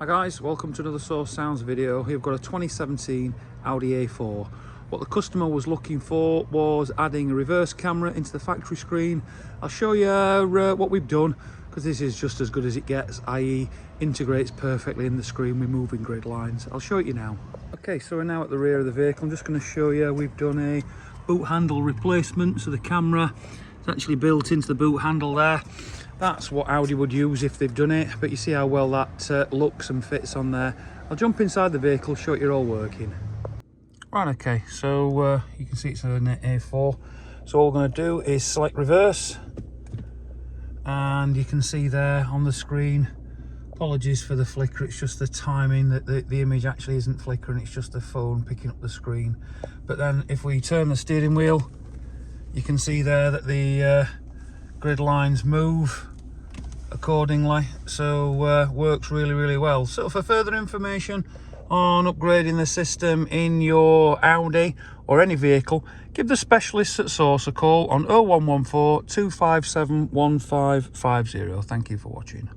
Hi guys, welcome to another Source Sounds video. Here we've got a 2017 Audi A4. What the customer was looking for was adding a reverse camera into the factory screen. I'll show you what we've done, because this is just as good as it gets, i.e. integrates perfectly in the screen with moving grid lines. I'll show it you now. Okay, so we're now at the rear of the vehicle. I'm just going to show you we've done a boot handle replacement, so the camera is actually built into the boot handle there. That's what Audi would use if they've done it, but you see how well that looks and fits on there. I'll jump inside the vehicle, show it you're all working. Right, okay, so you can see it's an A4. So all we're going to do is select reverse, and you can see there on the screen, apologies for the flicker, it's just the timing that the image actually isn't flickering, it's just the phone picking up the screen. But then if we turn the steering wheel, you can see there that the grid lines move accordingly, so works really well. So for further information on upgrading the system in your Audi or any vehicle, give the specialists at Source a call on 0114 257 1550. Thank you for watching.